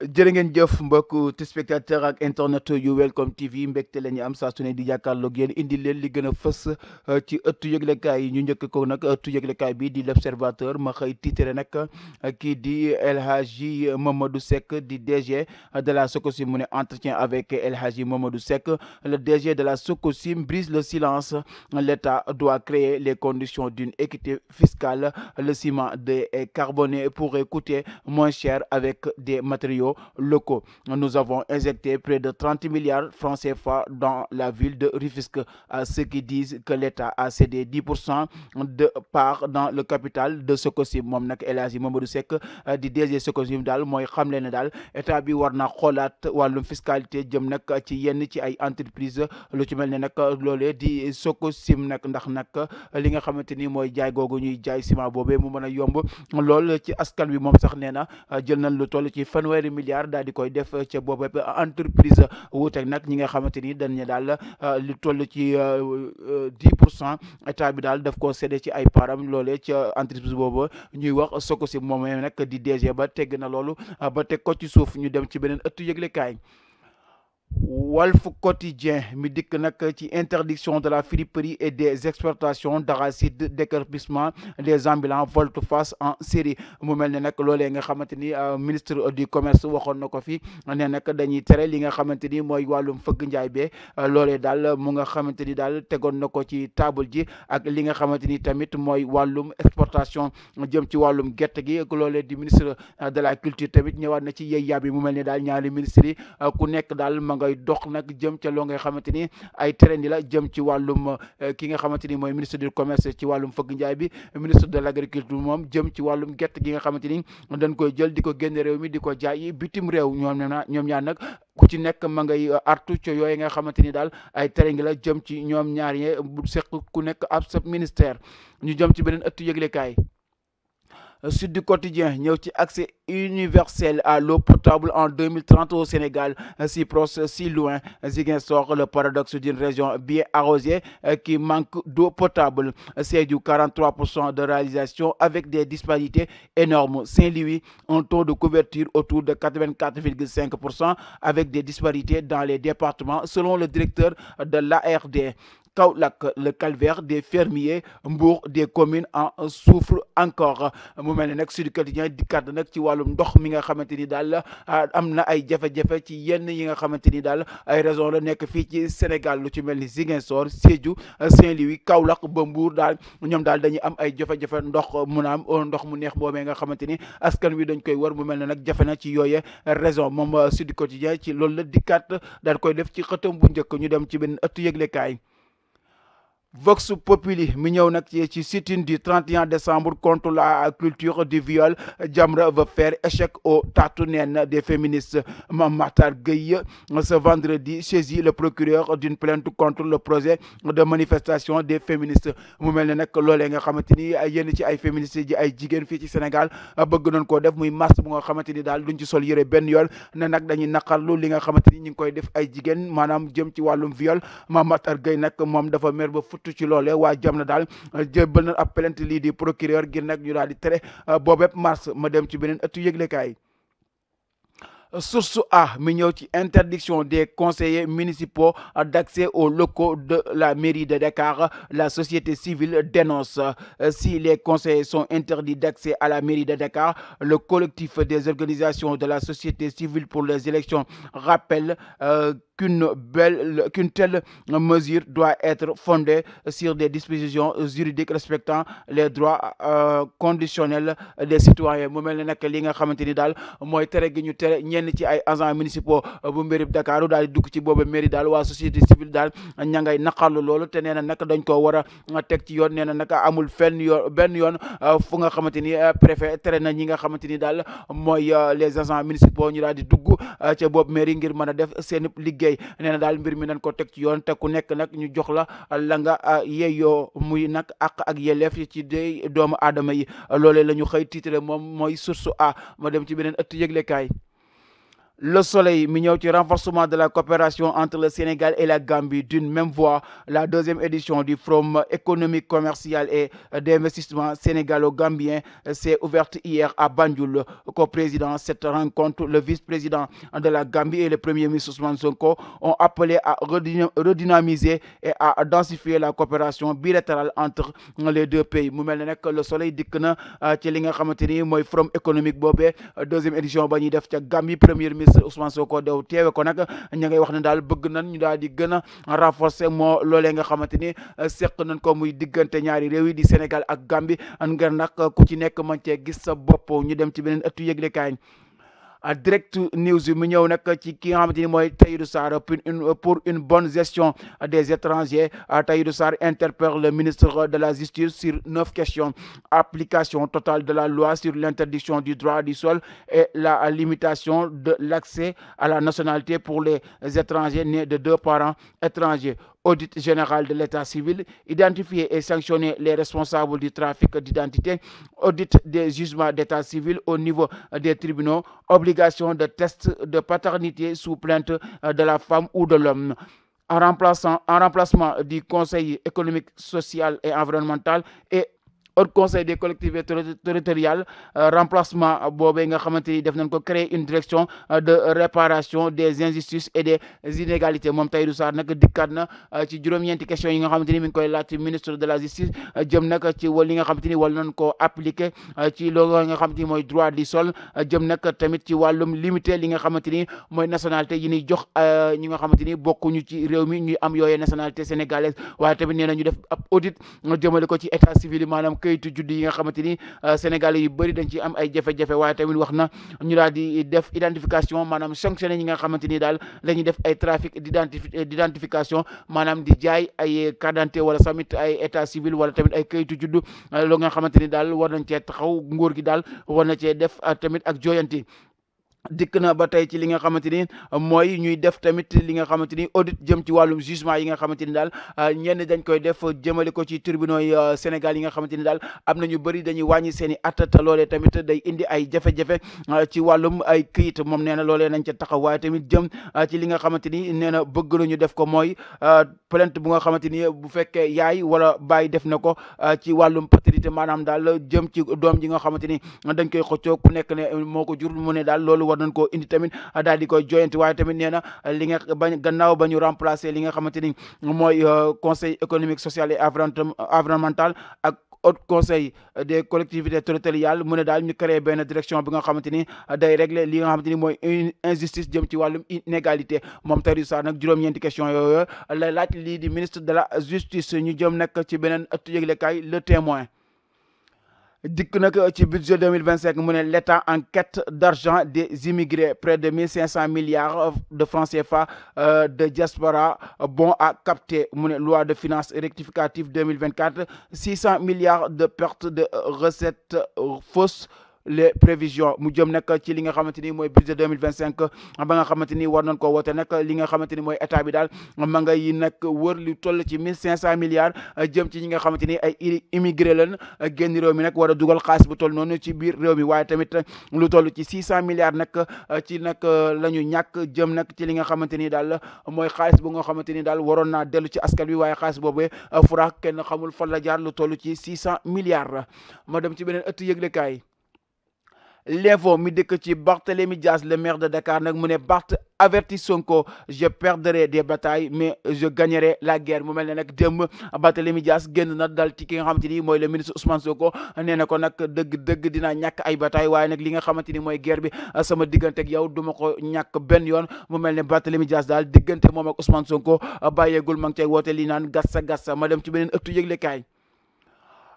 jërë ngeen jëf mbokku téléspectateur ak internet yu Welcome TV mbégte la ñu am saa su ne di jàkkaarloog yéen indi leen li gën a fës ci ëttu yëglekaay yi ñu njëkk ko nag ëttu yëglekaay bi di l'Observateur ma xëy titre nag kii di El Hadji Mamadou Seck di DG de la Sococim mu ne entretien avec El Hadji Mamadou Seck le DG de la Sococim brise le silence l'État doit créer les conditions d'une équité fiscale le ciment de carboné pourrait coûter moins cher avec des matériaux locaux. Nous avons injecté près de 30 milliards francs CFA dans la ville de Rufisque, à ceux qui disent que l'État a cédé 10% de part dans le capital de Sococim. Moom nag El Hadji Mamadou Seck di DG Sococim daal mooy xamle ne daal état bi war na xoolaat wàllum fiscalité jëm nag ci yenn ci ay entreprise lu ci mel ne nag loolee di Sococim nag ndax nag li nga xamante ni mooy jaay googu ñuy jaay ciment boobee mu mën a yomb lool ci askan wi moom sax nee na jël nañ lu toll ci fanweeri milliards daal di koy def ca boobu entreprise wuuteeg nag ñi nga xamante ni dañ ne daal lu toll ci 10% état bi daal daf koo séddee ci ay param loolee ca entreprise boobu ñuy wax Sococim moom nag di DG ba tegg na loolu ba teg ko ci suuf ñu dem ci beneen ëttu yëglekaay. Walf Quotidien mi dikk nag ci interdiction de la friperie et des exportations d'arachide déguerpissement des ambulants volte-face en série mu mel ne nag loolee nga xamante ni ministre du commerce waxoon na ko fi ne nag dañuy tere li nga xamante ni mooy wàllum fëgg njaay bee loolee daal mu nga xamante ni daal tegoon na ko ci table ji ak li nga xamante ni tamit mooy wàllum exportation jëm ci wàllum gerte gi loolee di ministre de la culture tamit ñëwaat na ci yey yàb yi mu mel ne daal ñaari ministres yi ku nekk daal ma ngay dox nag jëm ca loo nga xamante ni ay terendi la jëm ci wàllum ki nga xamante ni mooy ministre du commerce ci wàllum fëgg njaay bi ministre de l'agriculture moom jëm ci wàllum gerte gi nga xamante ni dañ koy jël di ko génne réew mi di ko jaay bitim réew ñoom ñaar nag ku ci nekk ma ngay artu ca yooyu nga xamante ni daal ay terendi la jëm ci ñoom ñaar yee bu seq ku nekk ab sa ministère ñu jëm ci beneen ëttu yëglekaay. Sud du Quotidien ñëw ci accès universel à l'eau potable en 2030 au Sénégal, si proche, si loin. Ziguinchor, le paradoxe d'une région bien arrosée qui manque d'eau potable. C'est du 43% de réalisation avec des disparités énormes. Saint-Louis, un taux de couverture autour de 84,5% avec des disparités dans les départements selon le directeur de l'ARD. Kaolack, le calvaire des fermiers, Mbour, des communes en souffrent encore mu mel ne nag Sud Quotidien dikkaat nag ci wàllum ndox mi nga xamante ni daal am na ay jafe-jafe ci yenn yi nga xamante ni daal ay raison la nekk fii ci Sénégal lu ci mel ni Ziguinchor, Sédhiou, Saint-Louis, Kaolack ba Mbour daal ñoom daal dañuy am ay jafe-jafe ndox mun a am ndox mu neex boobee nga xamante ni askan wi dañ koy war mu mel ne nag jafe na ci yooye raison moom Sud Quotidien ci loolu la dikkaat daal koy def ci xëtam bu njëkk ñu dem ci benn ëttu yëglekaay. Vox Populi mi ñëw nag ci sit-in du 31 décembre contre la culture du viol. Jamra veut faire échec au tatou-nène des féministes. Mame Makhtar Gueye ce vendredi saisit le procureur d'une plainte contre le projet de manifestation des féministes mu mel ne nag loolee nga xamante ni yenn ci ay féministes ji ay jigéen fii ci Sénégal bëgg nañ koo def muy marche bu nga xamante ni daal duñ ci sol yëre benn yoon ne nag dañuy naqarlu li nga xamante ni ñu ngi koy def ay jigéen maanaam jëm ci wàllum viol. Mame Makhtar Gueye nag moom dafa mer ba ci loolee waa jam na daal jébbal na ab plainte lii di procureur ngir nag ñu daal di tere boobépp mars ma dem ci beneen ëttu yëglekaay. Source A mi ñëw ci interdiction des conseillers municipaux d'accès aux locaux de la mairie de Dakar. La société civile dénonce si les conseillers sont interdits d'accès à la mairie de Dakar. Le collectif des organisations de la société civile pour les élections rappelle qu'une telle mesure doit être fondée sur des dispositions juridiques respectant les droits conditionnels des citoyens mu mel ne nag li nga xamante ni daal mooy tere gi ñu tere ñenn ci ay agents municipaux bu mairie Dakar daal di dugg ci boobu mairie daal waa société civile daal ña ngay naqarlu loolu te nee na nag dañ ko war a teg ci yoon nee na nag amul benn yoon fu nga xamante ni préfet tere na ñi nga xamante ni daal mooy les agents municipaux ñu daal di dugg ca boobu mairie ngir mën a def seen liggéey. Nee na daal mbir mi nañ ko teg ci yoon te ku nekk nag ñu jox la nga yeyoo muy nag àq ak yelleef ci dey doomu aadama yi loolee la ñu xëy titre moom mooy Source A ma dem ci beneen ëtt yëglekaay. Le Soleil mi ñëw ci renforcement de la coopération entre le Sénégal et la Gambie d'une même voix. La deuxième édition du Forum économique, commercial et d'investissement sénégalo-gambien s'est ouverte hier à Banjul. Co-président cette rencontre, le vice-président de la Gambie et le premier ministre Ousmane Sonko ont appelé à redynamiser et à densifier la coopération bilatérale entre les deux pays. mu mel ne nag Le Soleil dikk na ci li nga xamante ni mooy Forum économique boobee deuxième édition ba ñuy def ca Gambie. Premier ministre Ousmane Sonko dew teewe ko nag ña ngay wax ne daal bëgg nañ ñu daal di gën a renforcer moo loolee nga xamante ni seq nañ ko muy diggante ñaari réew yi di Sénégal ak Gambie ngir nag ku ci nekk man cee gis sa bopp. ñu dem ci beneen ëttu yëglekaay Direct News mu ñëw nag ci ki nga xamante ni mooy Tahirou Sarr pour une bonne gestion des étrangers. Tahirou Sarr interpelle le ministre de la Justice sur 9 questions. Application totale de la loi sur l'interdiction du droit du sol et la limitation de l'accès à la nationalité pour les étrangers nés de 2 parents étrangers. Audit général de l'état civil, identifier et sanctionner les responsables du trafic d'identité, audit des jugements d'état civil au niveau des tribunaux, obligation de test de paternité sous plainte de la femme ou de l'homme. En remplacement du Conseil économique, social et environnemental et Haut Conseil des collectivités territoriales, remplacement boobee nga xamante ni def nañ ko créer une direction de réparation des injustices et des inégalités. moom Tahirou Sarr nag dikkaat na ci juróom-ñeenti questions yi nga xamante ni mi ngi koy laaj ministre de la justice jëm nag ci li nga xamante ni wala nañ koo appliquer ci loolu nga xamante ni mooy droit du sol jëm nag tamit ci wàllum limité li nga xamante ni mooy nationalité yi ñuy jox ñi nga xamante ni bokkuñu ci réew mi ñuy am yooyee nationalité sénégalaise. waaye tamit nee na ñu def ab audit jëmale ko ci état civil maanaam kayitu judd yi nga xamante ni Sénégalais yu bëri dañ ci am ay jafe-jafe. waaye tamit wax na ñu daal di def identification maanaam sanctionné ñi nga xamante ni daal la ñuy def ay trafic d'identification maanaam di jaay ay carte d'identité wala tamit ay état civil wala tamit ay kayitu judd loo nga xamante ni daal war nañ cee taxaw nguur gi daal war na cee def tamit ak joyanti. dikk na ba tey ci li nga xamante ni mooy ñuy def tamit li nga xamante ni audit jëm ci wàllum jugement yi nga xamante ni daal ñenn dañ koy def jëmale ko ci tribunaux yi Sénégal yi nga xamante ni daal am na ñu bëri dañuy wàññi seen i at te loolee tamit day indi ay jafe-jafe ci wàllum ay këyit. moom nee na loolee nañ ca taxaw. waaye tamit jëm ci li nga xamante ni nee na bëgg nañu def ko mooy plainte bu nga xamante ni bu fekkee yaay wala baay def na ko ci wàllum paternité maanaam daal jëm ci doom ji nga xamante ni dañ koy xëccoo ku nekk ne moo ko jur mu ne daal loolu war nañ koo indi tamit daal di koy joyanti. waaye tamit nee na li nga bañ gannaaw ba ñu remplacer li nga xamante ni mooy conseil économique, social et environnemental ak Haut Conseil des collectivités territoriales mu ne daal ñu créé benn direction bi nga xamante ni day régler li nga xamante ni mooy injustice jëm ci wàllum inégalité. moom Tahirou Sarr nag juróom-ñeenti question yooyu lay laaj lii di ministre de la justice. ñu jëm nag ci beneen ëttu yëglekaay Le Témoin. dikk nag ci budget 2025 mu ne l'État en quête d'argent des immigrés, près de 1500 milliards de francs CFA de diaspora bon à capter. mu ne loi de finances rectificative 2024, 600 milliards de pertes de recettes fausses les prévisions. mu jëm nag ci li nga xamante ni mooy budget 2025 ba nga xamante ni war nañ ko woote nag li nga xamante ni mooy état bi daal ma nga yi nag wër lu toll ci 1500 milliards jëm ci ñi nga xamante ni ay immigré lañ génn réew mi nag war a dugal xaalis bu toll noonu ci biir réew mi. waaye tamit lu toll ci 600 milliards nag ci nag la ñu ñàkk jëm nag ci li nga xamante ni daal mooy xaalis bu nga xamante ni daal waroon naa dellu ci askan wi. waaye xaalis boobu furaax kenn xamul fan la jaar lu toll ci 600 milliards. ma dem ci beneen ëtt yëglekaay L'info mi dëkk ci Barthélémy Dias, le maire de Dakar nag mu ne Barth avertit Sonko, je perdrai des batailles mais je gagnerai la guerre. mu mel ne nag démb Barthélémy Dias génn na dal ci ki nga xamante ni mooy le ministre Ousmane Sonko. nee na ko nag dëgg dinaa ñàkk ay bataille waaye nag li nga xamante ni mooy guerre bi sama diggante ak yow duma ko ñàkk benn yoon. mu mel ne Barthélémy Dias daal diggante moom ak Ousmane Sonko bàyyeegul ma ngi cay woote li naan gassa. ma dem ci beneen ëttu yëglekaay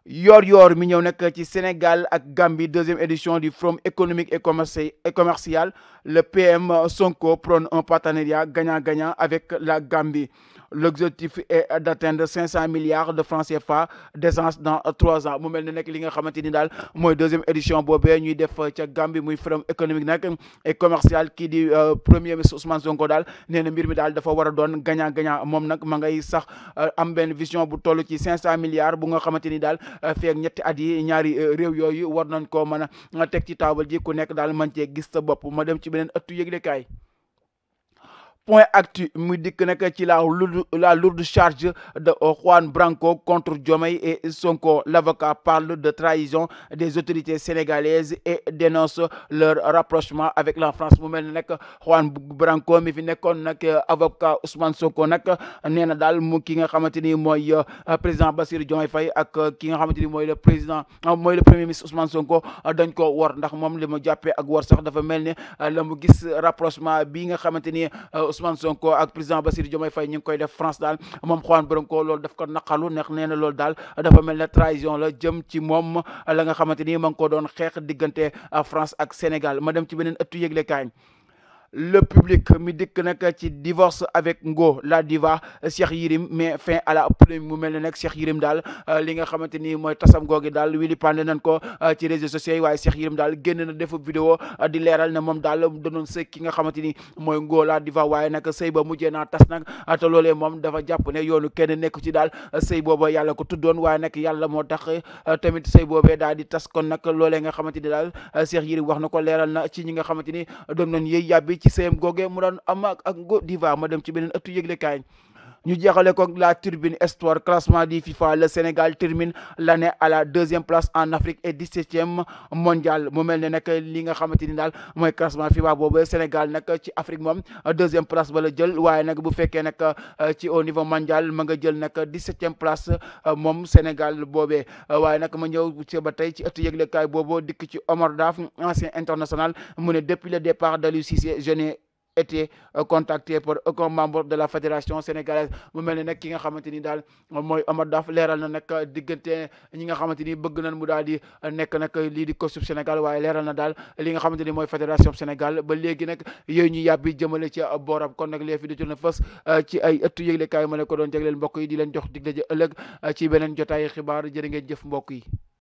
Yoor mi ñëw nag ci Sénégal ak Gambie, deuxième édition du Forum économique et commercial. Le PM Sonko prône un partenariat gagnant-gagnant avec la Gambie. L'objectif est d'atteindre 500 milliards de francs CFA d'essence dans 3 ans mu mel ne nag li nga xamante ni daal mooy deuxième édition boobee ñuy def ca Gambie muy forum économique nag et commercial kii di premier ministre Ousmane Sonko daal nee na mbir mi daal dafa war a doon gagnant gagnant moom nag ma ngay sax am benn vision bu toll ci 500 milliards bu nga xamante ni daal feek ñetti at yi ñaari réew yooyu war nañ koo mën a teg ci taabal ji ku nekk daal mën cee gis sa bopp ma dem ci beneen ëttu yëglekaay. Point actu mu dikk nag ci la lourde charge de Juan Branco contre Diomaye et Sonko. L'avocat parle de trahison des autorités sénégalaises et dénonce leur rapprochement avec la France mu mel ne nag Juan Branco mi fi nekkoon nag avocat Ousmane Sonko nag nee na daal mu ki nga xamante ni mooy président Bassirou Diomaye Faye ak ki nga xamante ni mooy le premier ministre Ousmane Sonko dañ ko wor ndax moom li mu jàppee ak wor sax dafa mel ni la mu gis rapprochement bi nga xamante ni Ousmane Sonko ak président Bassirou Diomaye Faye ñu ngi koy def France daal moom Juan Branco loolu daf ko naqalu neex nee na loolu daal dafa mel ne trahison la jëm ci moom la nga xamante ni ma ngi ko doon xeex diggante France ak Sénégal ma dem ci beneen ëttu yëglekaay. Le public mi dikk nag ci divorce avec Ngo la diva Cheikh Yérim met fin à la polémique mu mel ne nag Cheikh Yérim daal li nga xamante ni mooy tasam googi daal wili pande nañ ko ci réseaux sociaux yi waaye Cheikh Yérim daal génn na def vidéo di leeral ne moom daal danoon sëy ki nga xamante ni mooy Ngo la diva waaye nag sëy ba mujjee naa tas nag te loolee moom dafa jàpp ne yoonu kenn nekk ci daal sëy booba yàlla ko tuddoon waaye nag yàlla moo tax tamit sëy boobee daal di tas kon nag loolee nga xamante ni daal Cheikh Yérim wax na ko leeral na ci ñi nga xamante ni doon nañ yëy yàbbi ci sëyam googee mu doon am ak Ngo diva ma dem ci beneen ëttu yëglekaay. ñu jeexale ko la tribune Espoir classement du FIFA le Sénégal termine l'année à la 2e place en Afrique et 17e mondial mu mel ne nag li nga xamante ni daal mooy classement FIFA boobu Sénégal nag ci Afrique moom 2e place ba la jël waaye nag bu fekkee nag ci au niveau mondial ma nga jël nag 17e place moom Sénégal boobee waaye nag ma ñëw ci ba tey ci ëttu yëglekaay boobu dikk ci Omar Daf ancien international mu ne depuis le départ d'Aliou Cissé je n'ai été contacté par aucun membre de la fédération sénégalaise mu mel ne nag ki nga xamante ni daal mooy Omar Daf leeral na nag diggante ñi nga xamante ni bëgg nañ mu daal di nekk nag lii di coach Sénégal waaye leeral na daal li nga xamante ni mooy fédération Sénégal ba léegi nag yooyu ñu yàbbi jëmale ci booram kon nag léegi fi di na fës ci ay ëttu yëglekaay ma ne ko doon jagleel mbokk yi di leen jox dig daje ëllëg ci beneen jotaayu xibaar jërë ngeen jëf mbokk yi.